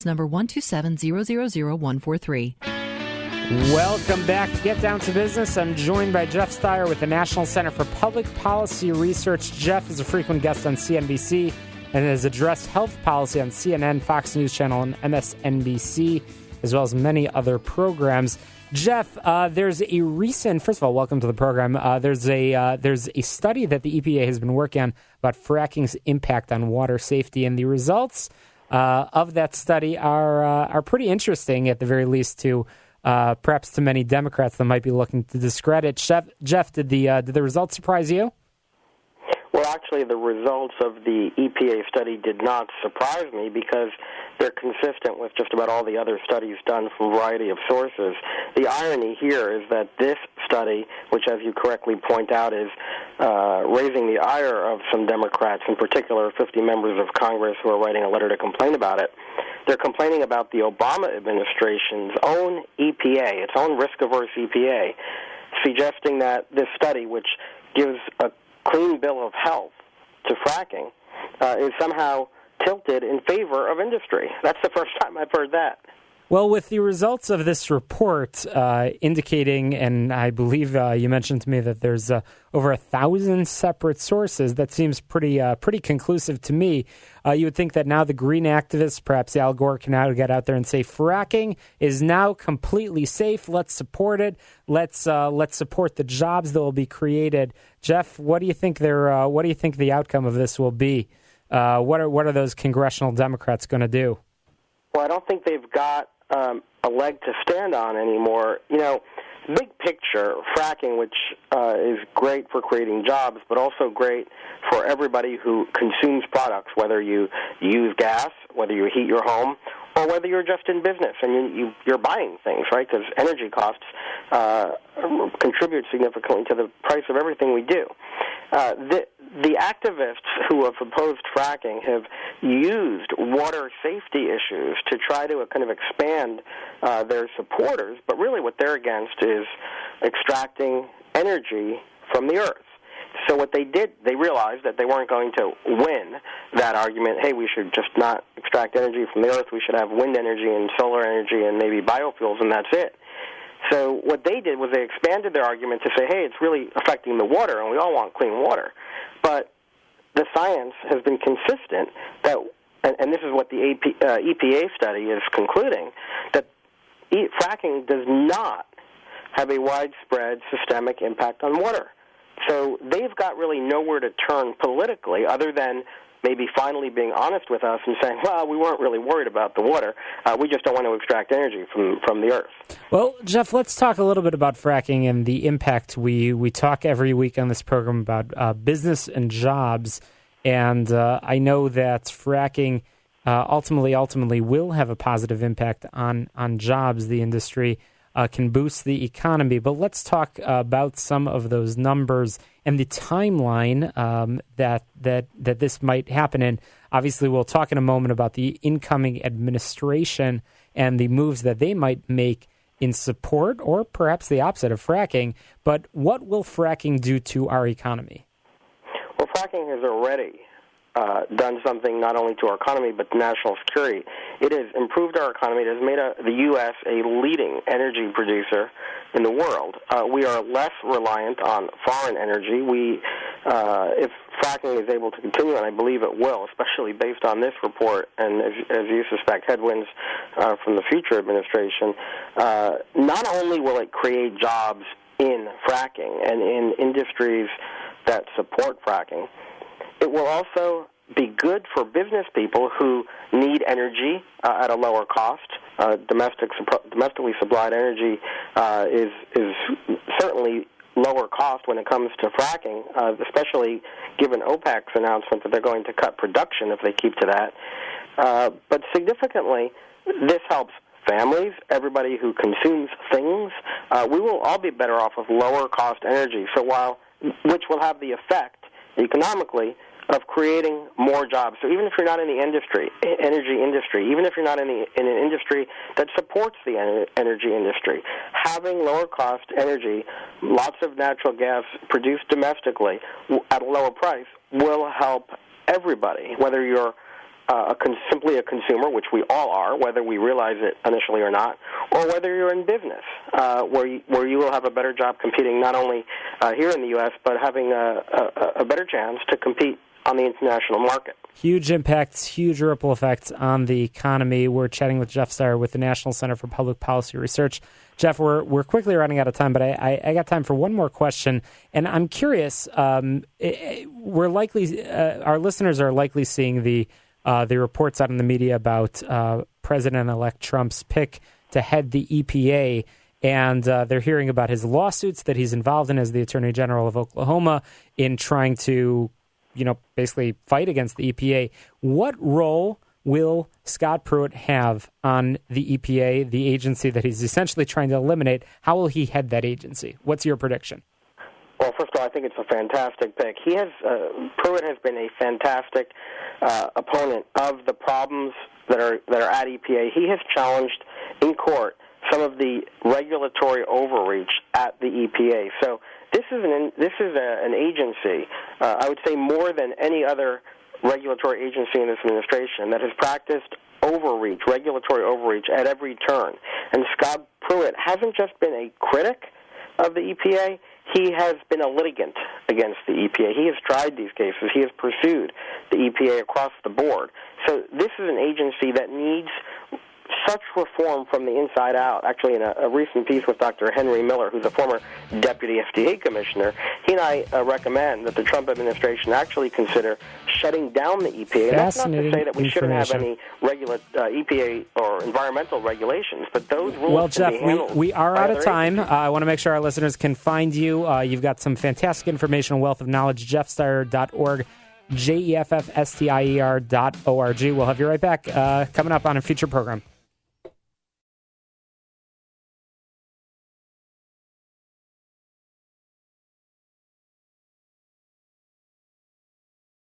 Number 127000143. Welcome back to Get Down to Business. I'm joined by Jeff Stier with the National Center for Public Policy Research. Jeff is a frequent guest on CNBC and has addressed health policy on CNN, Fox News Channel, and MSNBC, as well as many other programs. Jeff, there's a recent, first of all, welcome to the program. There's a study that the EPA has been working on about fracking's impact on water safety, and the results of that study are pretty interesting, at the very least, to perhaps to many Democrats that might be looking to discredit. Jeff, did the results surprise you? Well, actually, the results of the EPA study did not surprise me because they're consistent with just about all the other studies done from a variety of sources. The irony here is that this study, which, as you correctly point out, is raising the ire of some Democrats, in particular 50 members of Congress who are writing a letter to complain about it, they're complaining about the Obama administration's own EPA, its own risk-averse EPA, suggesting that this study, which gives a clean bill of health to fracking, is somehow tilted in favor of industry. That's the first time I've heard that. Well, with the results of this report indicating, and I believe you mentioned to me that there's over 1,000 separate sources, that seems pretty conclusive to me. You would think that now the green activists, perhaps Al Gore, can now get out there and say fracking is now completely safe. Let's support it. Let's support the jobs that will be created. Jeff, what do you think what do you think the outcome of this will be? What are those congressional Democrats going to do? Well, I don't think they've got a leg to stand on anymore. You know, big picture, fracking, which is great for creating jobs, but also great for everybody who consumes products, whether you use gas, whether you heat your home, or whether you're just in business and you're buying things, right? Because energy costs contribute significantly to the price of everything we do. The activists who have opposed fracking have used water safety issues to try to kind of expand their supporters, but really what they're against is extracting energy from the earth. So what they did, they realized that they weren't going to win that argument, hey, we should just not extract energy from the earth, we should have wind energy and solar energy and maybe biofuels, and that's it. So what they did was they expanded their argument to say, hey, it's really affecting the water, and we all want clean water. But the science has been consistent that, and this is what the EPA study is concluding, that fracking does not have a widespread systemic impact on water. So they've got really nowhere to turn politically other than maybe finally being honest with us and saying, well, we weren't really worried about the water. We just don't want to extract energy from the earth. Well, Jeff, let's talk a little bit about fracking and the impact. We talk every week on this program about business and jobs, and I know that fracking ultimately will have a positive impact on jobs. The industry can boost the economy. But let's talk about some of those numbers and the timeline that this might happen in. Obviously, we'll talk in a moment about the incoming administration and the moves that they might make in support or perhaps the opposite of fracking. But what will fracking do to our economy? Well, fracking has already done something not only to our economy but to national security. It has improved our economy. It has made the U.S. a leading energy producer in the world. We are less reliant on foreign energy. If fracking is able to continue, and I believe it will, especially based on this report, and as you suspect, headwinds from the future administration, not only will it create jobs in fracking and in industries that support fracking, it will also be good for business people who need energy at a lower cost. Domestically supplied energy is certainly lower cost when it comes to fracking, especially given OPEC's announcement that they're going to cut production if they keep to that. But significantly, this helps families, everybody who consumes things. We will all be better off with lower cost energy, which will have the effect economically of creating more jobs. So even if you're not in the energy industry, even if you're not in an industry that supports the energy industry, having lower cost energy, lots of natural gas produced domestically at a lower price will help everybody, whether you're simply a consumer, which we all are, whether we realize it initially or not, or whether you're in business, where you will have a better job competing not only here in the U.S., but having a better chance to compete on the international market. Huge impacts, huge ripple effects on the economy. We're chatting with Jeff Stier with the National Center for Public Policy Research. Jeff, we're quickly running out of time, but I got time for one more question, and I'm curious. We're likely our listeners are likely seeing the reports out in the media about President-elect Trump's pick to head the EPA, and they're hearing about his lawsuits that he's involved in as the Attorney General of Oklahoma in trying to, basically fight against the EPA. What role will Scott Pruitt have on the EPA, the agency that he's essentially trying to eliminate? How will he head that agency? What's your prediction? Well, first of all, I think it's a fantastic pick. Pruitt has been a fantastic opponent of the problems that are at EPA. He has challenged in court some of the regulatory overreach at the EPA. So this is an agency, I would say more than any other regulatory agency in this administration, that has practiced overreach, regulatory overreach at every turn. And Scott Pruitt hasn't just been a critic of the EPA, he has been a litigant against the EPA. He has tried these cases. He has pursued the EPA across the board. So this is an agency that needs such reform from the inside out. Actually, in a recent piece with Dr. Henry Miller, who's a former deputy FDA commissioner, he and I recommend that the Trump administration actually consider shutting down the EPA. And that's not to say that we shouldn't have any EPA or environmental regulations, but those rules well, can Jeff, be handled. we are out of time. I want to make sure our listeners can find you. You've got some fantastic information, a wealth of knowledge, jeffstier.org. JEFFSTIER.org. We'll have you right back coming up on a future program.